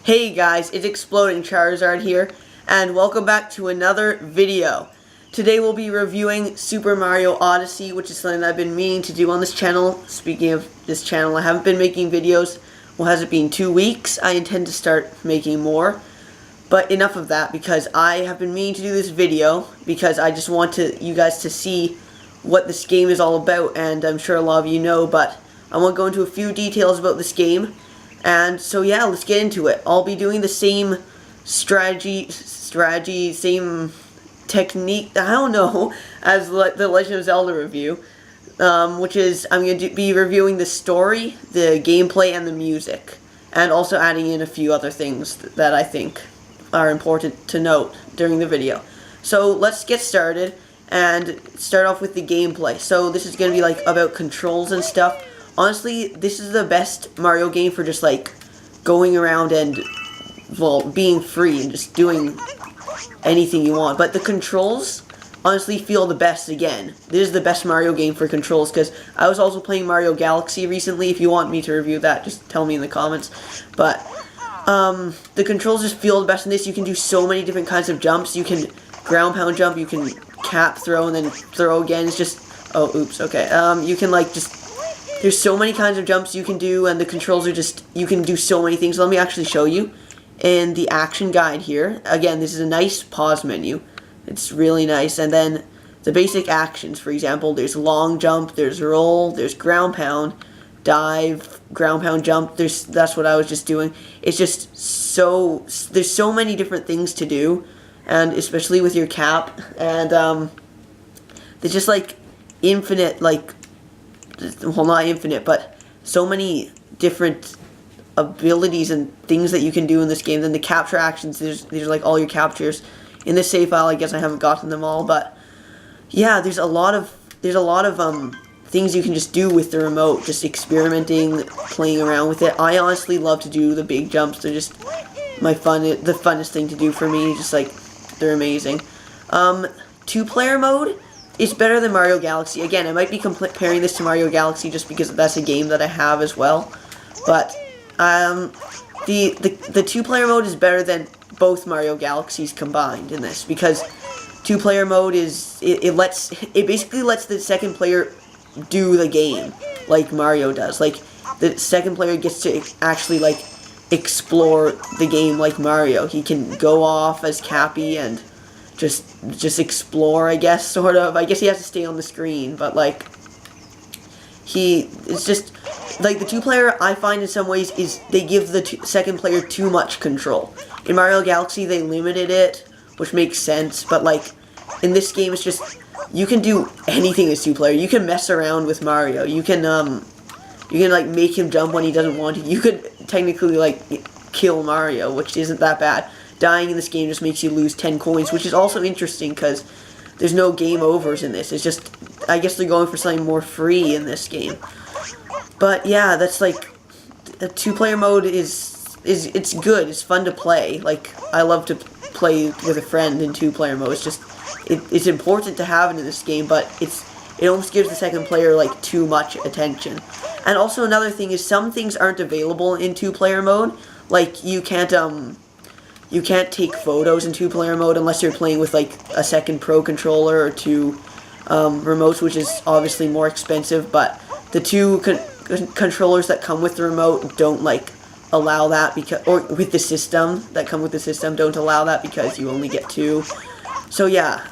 Hey guys, it's Exploding Charizard here, and welcome back to another video. Today we'll be reviewing Super Mario Odyssey, which is something that I've been meaning to do on this channel. Speaking of this channel, I haven't been making videos. Well, has it been 2 weeks? I intend to start making more. But enough of that, because I have been meaning to do this video, because I just want you guys to see what this game is all about, and I'm sure a lot of you know, but I want to go into a few details about this game. And so yeah, let's get into it. I'll be doing the same strategy, same technique, I don't know, as the Legend of Zelda review, which is I'm going to be reviewing the story, the gameplay, and the music, and also adding in a few other things that I think are important to note during the video. So let's get started and start off with the gameplay. So this is going to be like about controls and stuff. Honestly, this is the best Mario game for just like going around and, well, being free and just doing anything you want. But the controls honestly feel the best again. This is the best Mario game for controls, because I was also playing Mario Galaxy recently. If you want me to review that, just tell me in the comments. But the controls just feel the best in this. You can do so many different kinds of jumps. You can ground pound jump, you can cap throw and then throw again. It's just, oh, oops, okay. You can like just, there's so many kinds of jumps you can do, and the controls are just, you can do so many things. Let me actually show you in the action guide here. Again, this is a nice pause menu. It's really nice. And then the basic actions, for example, there's long jump, there's roll, there's ground pound, dive, ground pound jump. That's what I was just doing. It's just so, there's so many different things to do, and especially with your cap, and there's just like infinite, like, well, not infinite, but so many different abilities and things that you can do in this game. Then the capture actions, these are like all your captures. In this save file, I guess I haven't gotten them all, but yeah, there's a lot of things you can just do with the remote, just experimenting, playing around with it. I honestly love to do the big jumps. They're just the funnest thing to do for me. Just like, they're amazing. 2-player mode is better than Mario Galaxy. Again, I might be comparing this to Mario Galaxy just because that's a game that I have as well. But the 2-player mode is better than both Mario Galaxies combined in this, because 2-player mode is it basically lets the second player do the game like Mario does. Like, the second player gets to actually like explore the game like Mario. He can go off as Cappy and just explore, I guess, sort of. I guess he has to stay on the screen, but like, it's just like the 2-player, I find in some ways is they give the second player too much control. In Mario Galaxy they limited it, which makes sense, but like in this game it's just, you can do anything as 2-player. You can mess around with Mario. You can like make him jump when he doesn't want to. You could technically like kill Mario, which isn't that bad. Dying in this game just makes you lose 10 coins, which is also interesting because there's no game overs in this. It's just, I guess they're going for something more free in this game. But yeah, that's like, a 2-player mode it's good. It's fun to play. Like, I love to play with a friend in 2-player mode. It's just, it's important to have it in this game, but it almost gives the second player like too much attention. And also another thing is some things aren't available in 2-player mode. Like, you can't take photos in 2-player mode unless you're playing with like a second Pro controller or 2 remotes, which is obviously more expensive, but the 2 controllers that come with the remote don't like allow that, because, or with the system that come with the system don't allow that, because you only get 2. So yeah,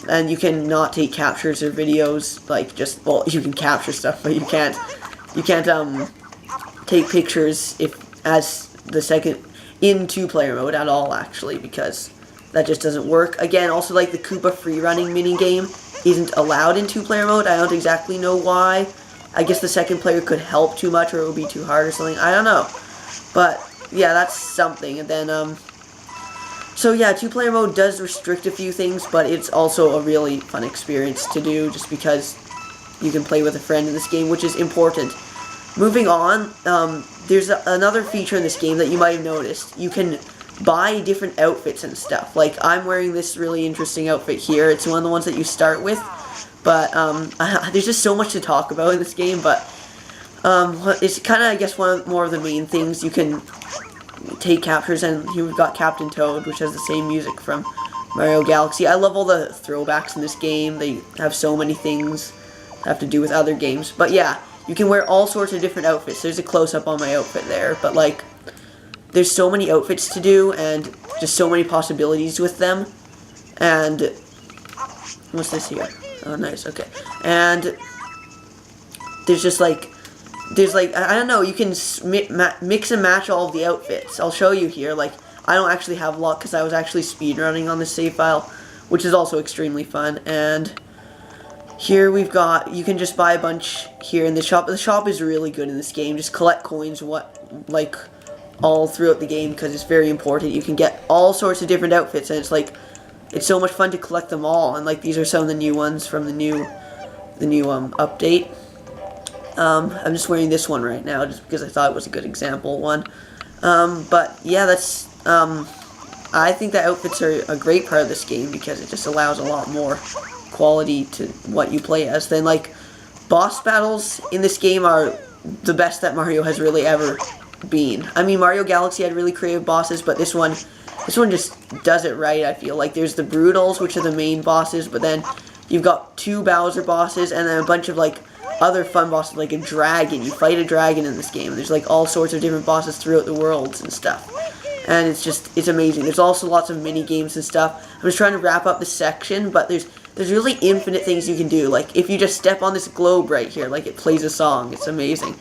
and you can not take captures or videos, like, just, well, you can capture stuff, but you can't take pictures as the second in 2-player mode at all, actually, because that just doesn't work. Again, also like the Koopa free-running minigame isn't allowed in 2-player mode. I don't exactly know why. I guess the second player could help too much, or it would be too hard or something. I don't know. But yeah, that's something. And then so yeah, 2-player mode does restrict a few things, but it's also a really fun experience to do, just because you can play with a friend in this game, which is important. Moving on, there's another feature in this game that you might have noticed. You can buy different outfits and stuff. Like, I'm wearing this really interesting outfit here. It's one of the ones that you start with. But there's just so much to talk about in this game. But it's kind of, I guess, more of the main things. You can take captures, and here we've got Captain Toad, which has the same music from Mario Galaxy. I love all the throwbacks in this game. They have so many things that have to do with other games. But yeah, you can wear all sorts of different outfits. There's a close-up on my outfit there, but like, there's so many outfits to do, and just so many possibilities with them. And what's this here? Oh, nice. Okay, and there's just like, I don't know, you can mix and match all of the outfits. I'll show you here. Like, I don't actually have luck because I was actually speedrunning on this save file, which is also extremely fun. And here we've got, you can just buy a bunch here in the shop. The shop is really good in this game. Just collect coins, like all throughout the game, because it's very important. You can get all sorts of different outfits, and it's so much fun to collect them all. And like, these are some of the new ones from the new update. I'm just wearing this one right now just because I thought it was a good example one. But yeah, that's I think the outfits are a great part of this game because it just allows a lot more quality to what you play as. Then like, boss battles in this game are the best that Mario has really ever been. I mean, Mario Galaxy had really creative bosses, but this one just does it right, I feel. Like, there's the Brutals, which are the main bosses, but then you've got 2 Bowser bosses and then a bunch of like other fun bosses, like a dragon. You fight a dragon in this game. There's like all sorts of different bosses throughout the worlds and stuff. And it's amazing. There's also lots of mini games and stuff. I'm just trying to wrap up this section, but there's really infinite things you can do. Like, if you just step on this globe right here, like, it plays a song. It's amazing.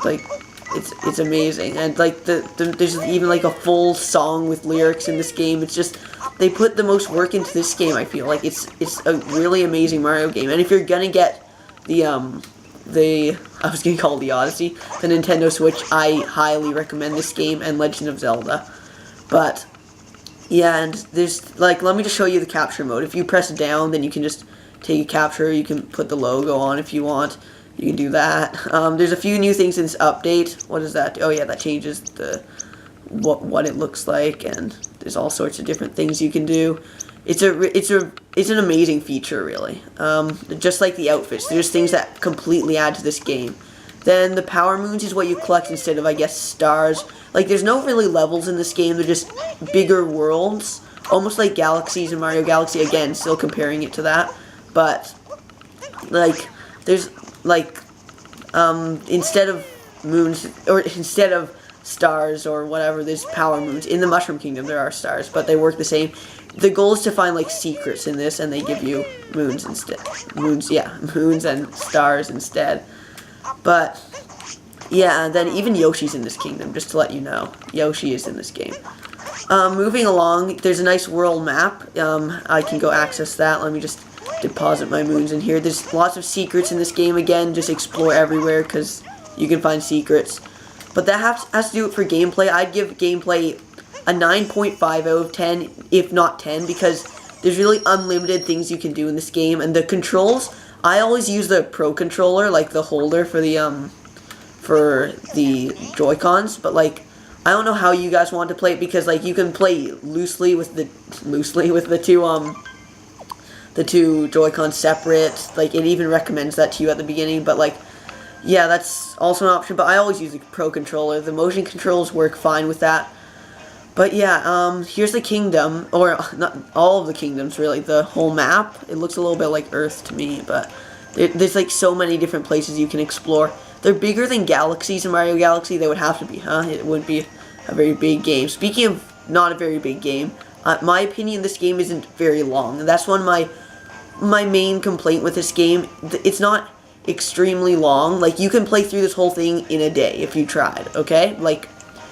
Like, it's amazing. And like, there's even like a full song with lyrics in this game. It's just, they put the most work into this game, I feel. Like, it's a really amazing Mario game. And if you're gonna get I was gonna call it the Odyssey, the Nintendo Switch, I highly recommend this game and Legend of Zelda. But yeah, and there's like, let me just show you the capture mode. If you press down, then you can just take a capture. You can put the logo on if you want. You can do that. There's a few new things in this update. What is that? Oh yeah, that changes the what it looks like, and there's all sorts of different things you can do. It's an amazing feature, really. Just like the outfits, there's things that completely add to this game. Then the power moons is what you collect instead of, I guess, stars. Like, there's no really levels in this game. They're just bigger worlds, almost like Galaxies and Mario Galaxy. Again, still comparing it to that, but like, there's like, instead of moons, or instead of stars or whatever, there's power moons. In the Mushroom Kingdom there are stars, but they work the same. The goal is to find like secrets in this, and they give you moons instead. Moons and stars instead. But yeah, and then even Yoshi's in this kingdom, just to let you know. Yoshi is in this game. Moving along, there's a nice world map. I can go access that. Let me just deposit my moons in here. There's lots of secrets in this game. Again, just explore everywhere because you can find secrets. But that has to do it for gameplay. I'd give gameplay a 9.5 out of 10, if not 10, because there's really unlimited things you can do in this game. And the controls, I always use the Pro Controller, like the holder for the Joy-Cons, but like, I don't know how you guys want to play it, because like, you can play loosely with the two Joy-Cons separate. Like, it even recommends that to you at the beginning, but like, yeah, that's also an option, but I always use the Pro Controller. The motion controls work fine with that. But yeah, here's the kingdom, or not all of the kingdoms, really. The whole map, it looks a little bit like Earth to me, but there's like so many different places you can explore. They're bigger than Galaxies in Mario Galaxy. They would have to be, huh? It wouldn't be a very big game. Speaking of not a very big game, my opinion, this game isn't very long. And that's one of my main complaint with this game. It's not extremely long. Like, you can play through this whole thing in a day if you tried, okay? Like,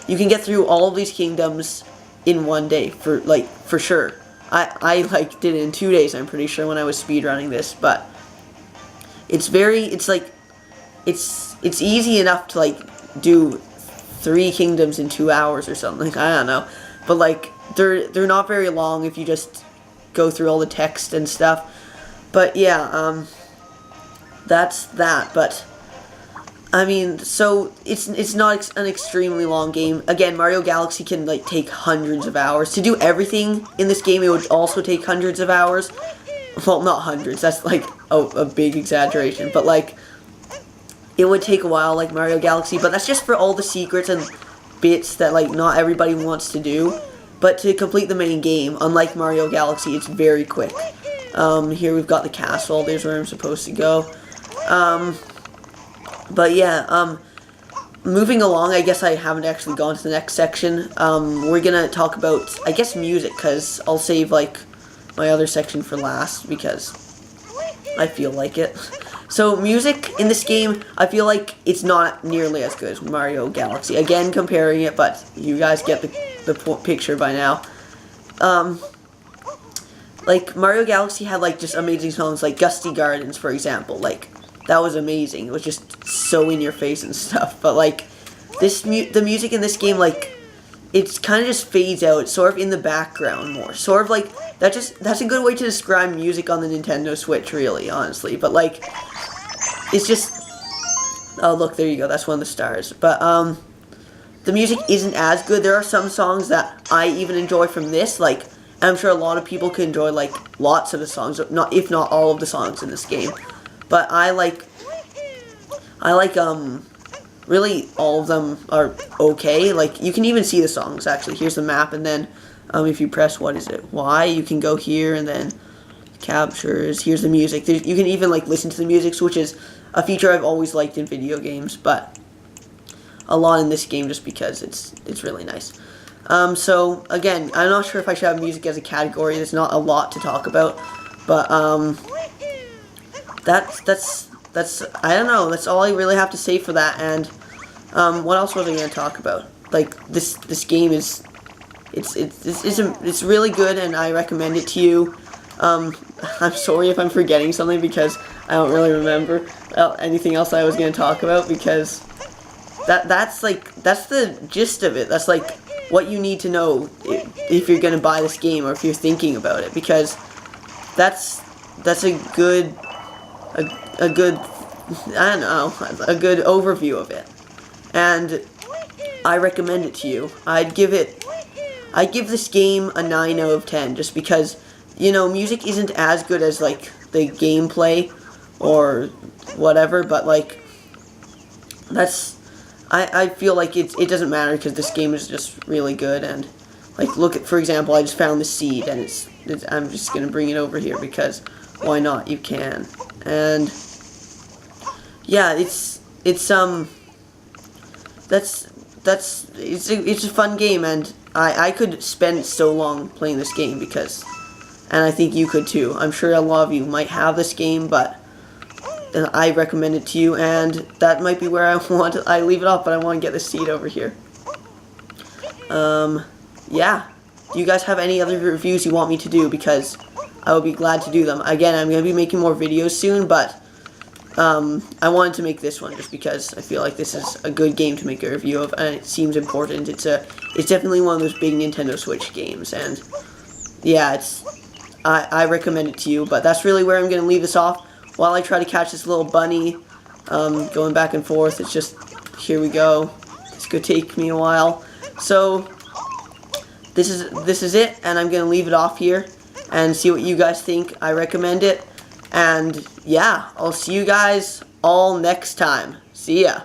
you can get through all of these kingdoms in one day, for sure. I like did it in 2 days, I'm pretty sure, when I was speedrunning this, but it's easy enough to like do 3 kingdoms in 2 hours or something. I don't know, but like, they're not very long if you just go through all the text and stuff. But yeah, that's that. But I mean, so it's not an extremely long game. Again, Mario Galaxy can like take hundreds of hours. To do everything in this game, it would also take hundreds of hours. Well, not hundreds, that's like a big exaggeration, but like, it would take a while like Mario Galaxy, but that's just for all the secrets and bits that like not everybody wants to do. But to complete the main game, unlike Mario Galaxy, it's very quick. Here we've got the castle. There's where I'm supposed to go. But yeah, moving along, I guess I haven't actually gone to the next section. We're gonna talk about, I guess, music, because I'll save, like, my other section for last, because I feel like it. So, music in this game, I feel like it's not nearly as good as Mario Galaxy. Again, comparing it, but you guys get the picture by now. Like, Mario Galaxy had, like, just amazing songs, like Gusty Gardens, for example. Like, that was amazing. It was just so in your face and stuff. But, like, the music in this game, like, it's kind of just fades out. It's sort of in the background more. Sort of, like, that's a good way to describe music on the Nintendo Switch, really, honestly. But, like, it's just... Oh, look, there you go. That's one of the stars. But, the music isn't as good. There are some songs that I even enjoy from this, like, I'm sure a lot of people can enjoy, like, lots of the songs, if not all of the songs in this game. But I like, really all of them are okay. Like, you can even see the songs, actually. Here's the map, and then, if you press, what is it, Y, you can go here, and then captures, here's the music. You can even, like, listen to the music, which is a feature I've always liked in video games, but a lot in this game just because it's really nice. So, again, I'm not sure if I should have music as a category. There's not a lot to talk about, but, that's I don't know, that's all I really have to say for that. And what else was I going to talk about? Like, this game is it's really good, and I recommend it to you. I'm sorry if I'm forgetting something, because I don't really remember anything else I was going to talk about, because that's the gist of it. That's like what you need to know if you're going to buy this game, or if you're thinking about it, because that's a good I don't know, a good overview of it, and I recommend it to you. I'd give this game a 9 out of 10, just because, you know, music isn't as good as, like, the gameplay or whatever, but, like, I feel like it doesn't matter, because this game is just really good. And, like, look at, for example, I just found the seed, and I'm just gonna bring it over here, because why not? You can. And yeah, it's a fun game, and I could spend so long playing this game, because, and I think you could too. I'm sure a lot of you might have this game, but I recommend it to you, and that might be where I leave it off, but I want to get the seed over here. Yeah. Do you guys have any other reviews you want me to do? Because I would be glad to do them. Again, I'm going to be making more videos soon, but I wanted to make this one just because I feel like this is a good game to make a review of, and it seems important. It's definitely one of those big Nintendo Switch games, and yeah, I recommend it to you. But that's really where I'm going to leave this off while I try to catch this little bunny going back and forth. It's just, here we go. This could take me a while. So this is it, and I'm going to leave it off here and see what you guys think. I recommend it. And yeah, I'll see you guys all next time. See ya.